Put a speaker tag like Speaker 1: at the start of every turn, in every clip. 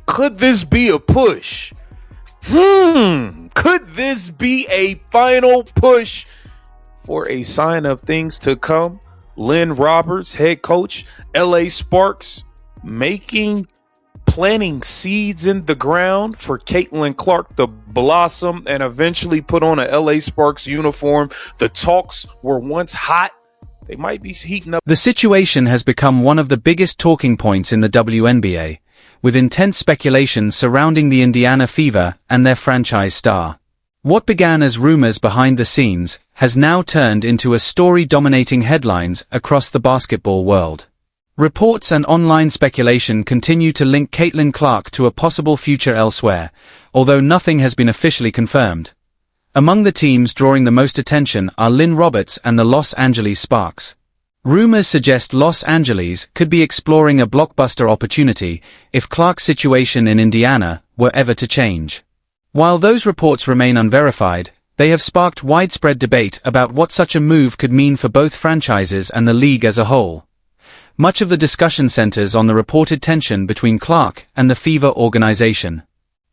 Speaker 1: Could this be a push? Could this be a final push for a sign of things to come? Lynn Roberts, head coach, LA Sparks, planting seeds in the ground for Caitlin Clark to blossom and eventually put on a LA Sparks uniform. The talks were once hot. They might be heating up.
Speaker 2: The situation has become one of the biggest talking points in the WNBA, with intense speculation surrounding the Indiana Fever and their franchise star. What began as rumors behind the scenes has now turned into a story dominating headlines across the basketball world. Reports and online speculation continue to link Caitlin Clark to a possible future elsewhere, although nothing has been officially confirmed. Among the teams drawing the most attention are Lynn Roberts and the Los Angeles Sparks. Rumors suggest Los Angeles could be exploring a blockbuster opportunity if Clark's situation in Indiana were ever to change. While those reports remain unverified, they have sparked widespread debate about what such a move could mean for both franchises and the league as a whole. Much of the discussion centers on the reported tension between Clark and the Fever organization.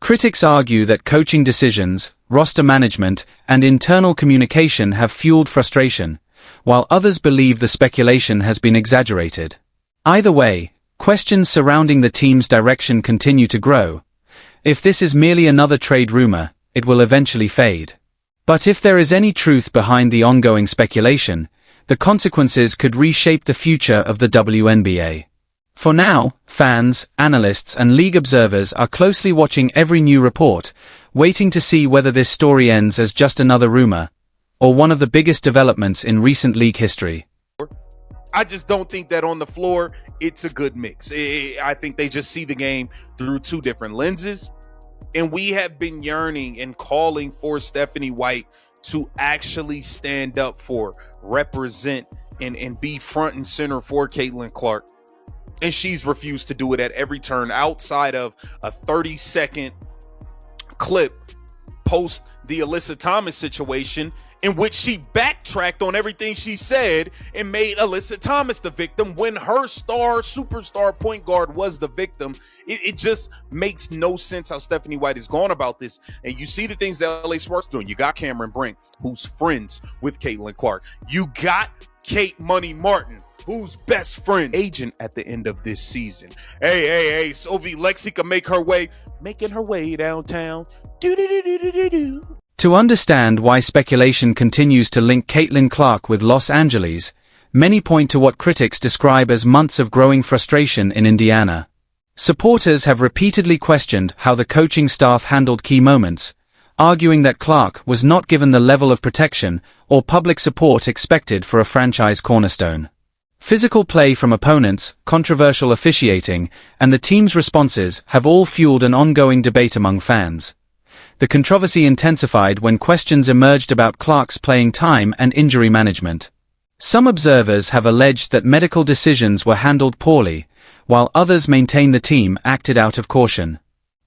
Speaker 2: Critics argue that coaching decisions, roster management, and internal communication have fueled frustration, while others believe the speculation has been exaggerated. Either way, questions surrounding the team's direction continue to grow. If this is merely another trade rumor, it will eventually fade. But if there is any truth behind the ongoing speculation, the consequences could reshape the future of the WNBA. For now, fans, analysts, and league observers are closely watching every new report, waiting to see whether this story ends as just another rumor, or one of the biggest developments in recent league history.
Speaker 1: I just don't think that on the floor, it's a good mix. I think they just see the game through two different lenses. And we have been yearning and calling for Stephanie White to actually stand up for, represent, and be front and center for Caitlin Clark. And she's refused to do it at every turn outside of a 30-second clip post the Alyssa Thomas situation, in which she backtracked on everything she said and made Alyssa Thomas the victim when her superstar point guard was the victim. It just makes no sense how Stephanie White has gone about this. And you see the things that LA Sparks doing. You got Cameron Brink, who's friends with Caitlin Clark. You got Kate Money Martin, who's best friend agent at the end of this season. Hey, Sophie Lexi can making her way downtown. Do.
Speaker 2: To understand why speculation continues to link Caitlin Clark with Los Angeles, many point to what critics describe as months of growing frustration in Indiana. Supporters have repeatedly questioned how the coaching staff handled key moments, arguing that Clark was not given the level of protection or public support expected for a franchise cornerstone. Physical play from opponents, controversial officiating, and the team's responses have all fueled an ongoing debate among fans. The controversy intensified when questions emerged about Clark's playing time and injury management. Some observers have alleged that medical decisions were handled poorly, while others maintain the team acted out of caution.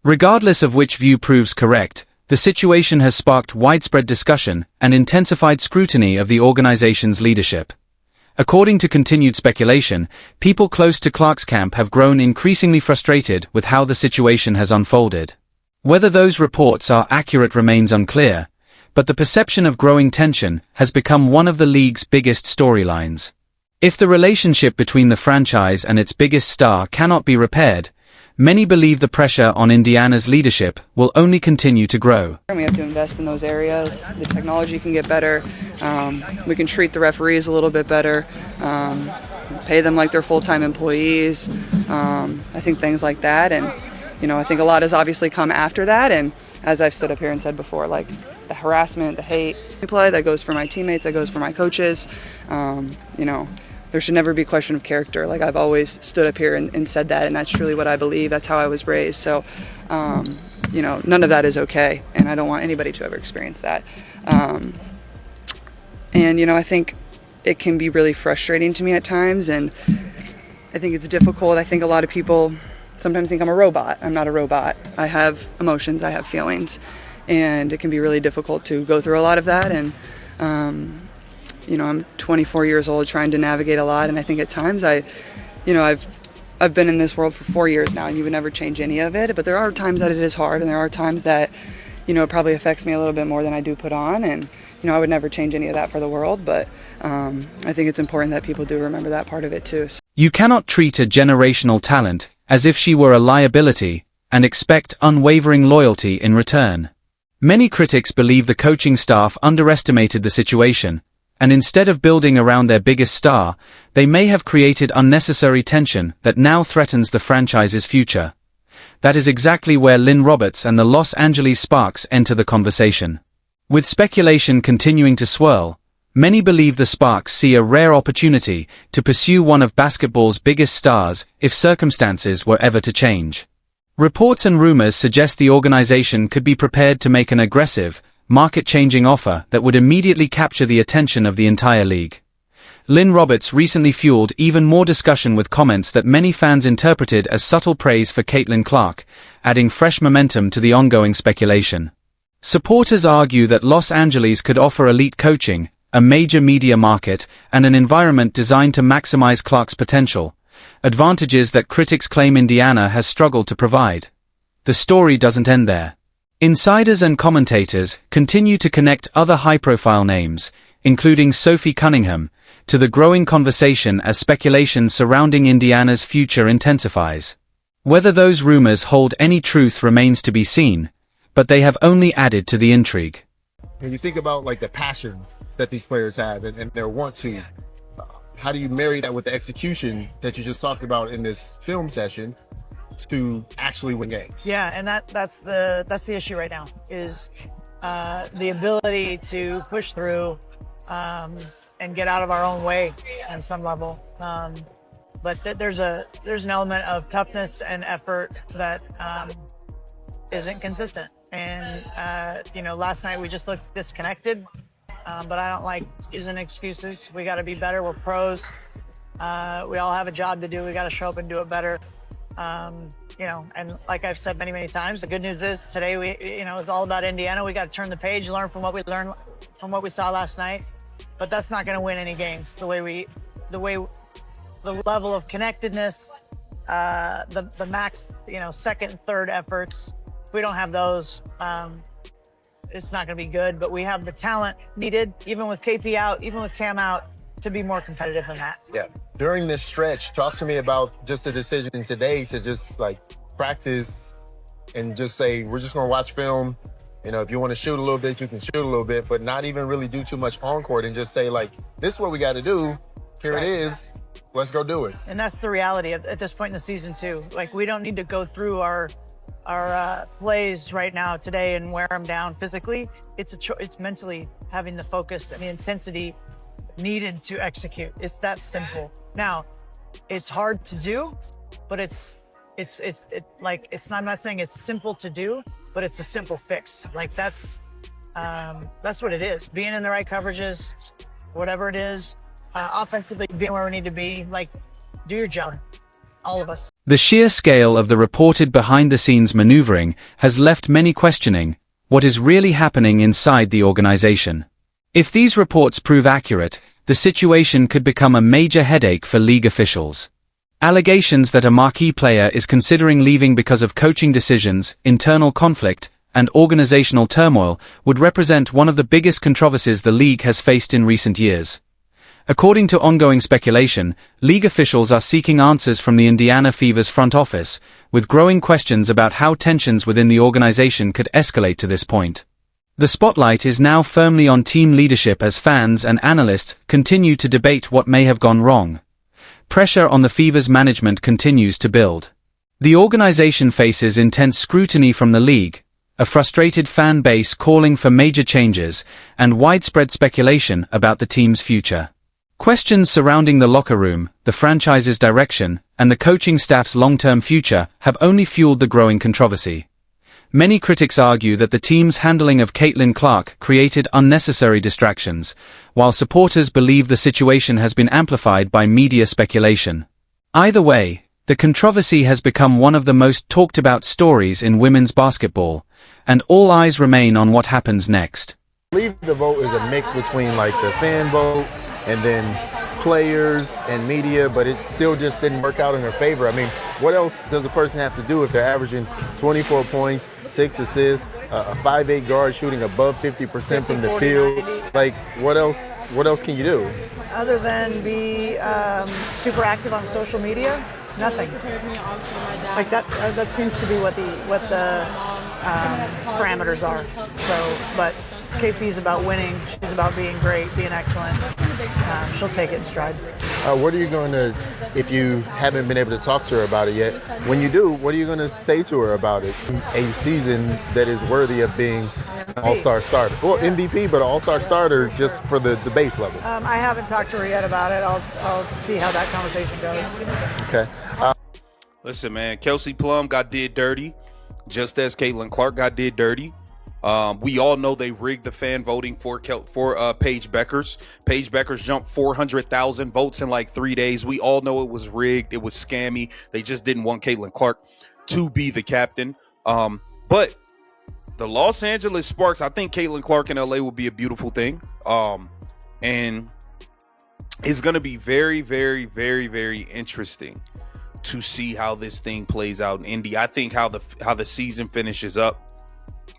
Speaker 2: Regardless of which view proves correct, the situation has sparked widespread discussion and intensified scrutiny of the organization's leadership. According to continued speculation, people close to Clark's camp have grown increasingly frustrated with how the situation has unfolded. Whether those reports are accurate remains unclear, but the perception of growing tension has become one of the league's biggest storylines. If the relationship between the franchise and its biggest star cannot be repaired, many believe the pressure on Indiana's leadership will only continue to grow.
Speaker 3: We have to invest in those areas. The technology can get better. We can treat the referees a little bit better, pay them like they're full-time employees. I think things like that. And I think a lot has obviously come after that, and as I've stood up here and said before, like the harassment, the hate, play that goes for my teammates, that goes for my coaches. There should never be a question of character. Like I've always stood up here and said that, and that's truly what I believe. That's how I was raised. So, none of that is okay, and I don't want anybody to ever experience that. I think it can be really frustrating to me at times, and I think it's difficult. I think a lot of people sometimes think I'm a robot. I'm not a robot. I have emotions, I have feelings, and it can be really difficult to go through a lot of that. And, I'm 24 years old trying to navigate a lot, and I think at times I've I've been in this world for 4 years now, and you would never change any of it. But there are times that it is hard, and there are times that, it probably affects me a little bit more than I do put on. And, I would never change any of that for the world. But I think it's important that people do remember that part of it too.
Speaker 2: You cannot treat a generational talent as if she were a liability and expect unwavering loyalty in return. Many critics believe the coaching staff underestimated the situation, and instead of building around their biggest star, they may have created unnecessary tension that now threatens the franchise's future. That is exactly where Lynn Roberts and the Los Angeles Sparks enter the conversation. With speculation continuing to swirl, many believe the Sparks see a rare opportunity to pursue one of basketball's biggest stars if circumstances were ever to change. Reports and rumors suggest the organization could be prepared to make an aggressive, market-changing offer that would immediately capture the attention of the entire league. Lynn Roberts recently fueled even more discussion with comments that many fans interpreted as subtle praise for Caitlin Clark, adding fresh momentum to the ongoing speculation. Supporters argue that Los Angeles could offer elite coaching, a major media market, and an environment designed to maximize Clark's potential, advantages that critics claim Indiana has struggled to provide. The story doesn't end there. Insiders and commentators continue to connect other high-profile names, including Sophie Cunningham, to the growing conversation as speculation surrounding Indiana's future intensifies. Whether those rumors hold any truth remains to be seen, but they have only added to the intrigue.
Speaker 4: When you think about the passion that these players have and their want to, how do you marry that with the execution that you just talked about in this film session to actually win games?
Speaker 5: Yeah, and that's the issue right now is the ability to push through and get out of our own way on some level. But there's an element of toughness and effort that isn't consistent. And last night we just looked disconnected. But I don't like using excuses. We got to be better. We're pros. We all have a job to do. We got to show up and do it better. And like I've said many, many times, the good news is today it's all about Indiana. We got to turn the page, learn from what we learned from what we saw last night. But that's not going to win any games. The level of connectedness, the max, second, third efforts. If we don't have those, it's not going to be good. But we have the talent needed, even with KP out, even with Cam out, to be more competitive than that.
Speaker 4: Yeah. During this stretch, talk to me about just the decision today to just practice and just say, we're just going to watch film. If you want to shoot a little bit, you can shoot a little bit, but not even really do too much on court and just say this is what we got to do. Here
Speaker 5: Right.
Speaker 4: it is. Let's go do it.
Speaker 5: And that's the reality at this point in the season too. We don't need to go through our plays right now today and wear them down physically. It's mentally having the focus and the intensity needed to execute. It's that simple. Now, it's hard to do, but I'm not saying it's simple to do, but it's a simple fix. That's what it is. Being in the right coverages, whatever it is, offensively being where we need to be. Do your job, all of us.
Speaker 2: The sheer scale of the reported behind-the-scenes maneuvering has left many questioning what is really happening inside the organization. If these reports prove accurate, the situation could become a major headache for league officials. Allegations that a marquee player is considering leaving because of coaching decisions, internal conflict, and organizational turmoil would represent one of the biggest controversies the league has faced in recent years. According to ongoing speculation, league officials are seeking answers from the Indiana Fever's front office, with growing questions about how tensions within the organization could escalate to this point. The spotlight is now firmly on team leadership as fans and analysts continue to debate what may have gone wrong. Pressure on the Fever's management continues to build. The organization faces intense scrutiny from the league, a frustrated fan base calling for major changes, and widespread speculation about the team's future. Questions surrounding the locker room, the franchise's direction, and the coaching staff's long-term future have only fueled the growing controversy. Many critics argue that the team's handling of Caitlin Clark created unnecessary distractions, while supporters believe the situation has been amplified by media speculation. Either way, the controversy has become one of the most talked-about stories in women's basketball, and all eyes remain on what happens next.
Speaker 4: I believe the vote is a mix between the fan vote and then players and media, but it still just didn't work out in their favor. I mean, what else does a person have to do if they're averaging 24 points, 6 assists, a 5'8" guard shooting above 50% from the field? Like, what else can you do?
Speaker 5: Other than be super active on social media, nothing. Like that seems to be what the parameters are. So, but KP's about winning. She's about being great, being excellent. She'll take it in stride.
Speaker 4: What are you going to, if you haven't been able to talk to her about it yet, when you do, what are you going to say to her about it? A season that is worthy of being an all-star starter. Well, yeah. MVP, but an all-star starter just for the base level.
Speaker 5: I haven't talked to her yet about it. I'll see how that conversation goes.
Speaker 4: Okay.
Speaker 1: Listen, man, Kelsey Plum got did dirty, just as Caitlin Clark got did dirty. We all know they rigged the fan voting for Paige Beckers. Paige Beckers jumped 400,000 votes in like 3 days. We all know it was rigged. It was scammy. They just didn't want Caitlin Clark to be the captain. But the Los Angeles Sparks, I think Caitlin Clark in LA will be a beautiful thing. And it's going to be very, very, very, very interesting to see how this thing plays out in Indy. I think how the season finishes up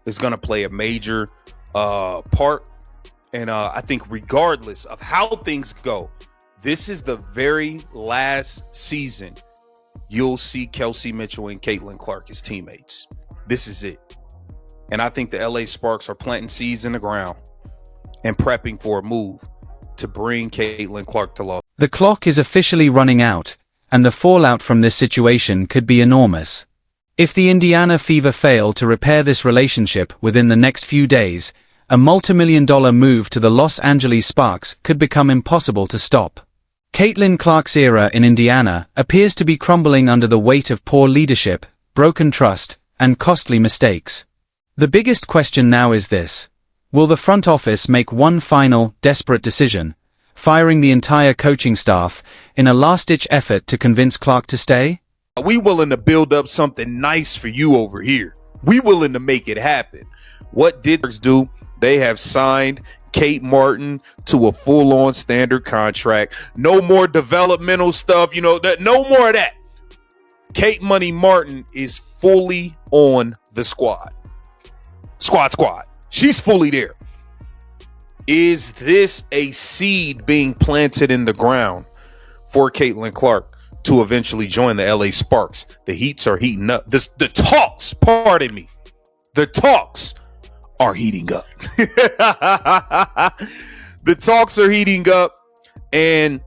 Speaker 1: is going to play a major part. And I think regardless of how things go, this is the very last season you'll see Kelsey Mitchell and Caitlin Clark as teammates. This is it. And I think the LA Sparks are planting seeds in the ground and prepping for a move to bring Caitlin Clark to Los.
Speaker 2: The clock is officially running out, and the fallout from this situation could be enormous. If the Indiana Fever fail to repair this relationship within the next few days, a multi-million-dollar move to the Los Angeles Sparks could become impossible to stop. Caitlin Clark's era in Indiana appears to be crumbling under the weight of poor leadership, broken trust, and costly mistakes. The biggest question now is this: will the front office make one final, desperate decision, firing the entire coaching staff in a last-ditch effort to convince Clark to stay?
Speaker 1: We willing to build up something nice for you over here. We willing to make it happen. What did they do? They have signed Kate Martin to a full-on standard contract. No more developmental stuff. No more of that. Kate Money Martin is fully on the squad. Squad. She's fully there. Is this a seed being planted in the ground for Caitlin Clark to eventually join the LA Sparks? The heats are heating up. The talks are heating up. The talks are heating up, and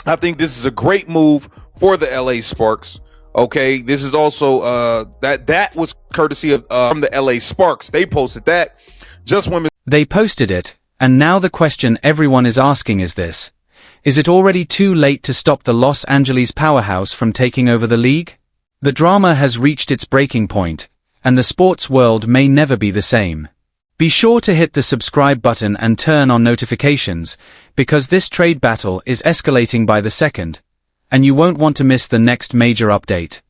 Speaker 1: I think this is a great move for the LA Sparks. Okay, this is also that was courtesy of from the LA Sparks. They posted that. Just Women.
Speaker 2: They posted it, and now the question everyone is asking is this: is it already too late to stop the Los Angeles powerhouse from taking over the league? The drama has reached its breaking point, and the sports world may never be the same. Be sure to hit the subscribe button and turn on notifications, because this trade battle is escalating by the second, and you won't want to miss the next major update.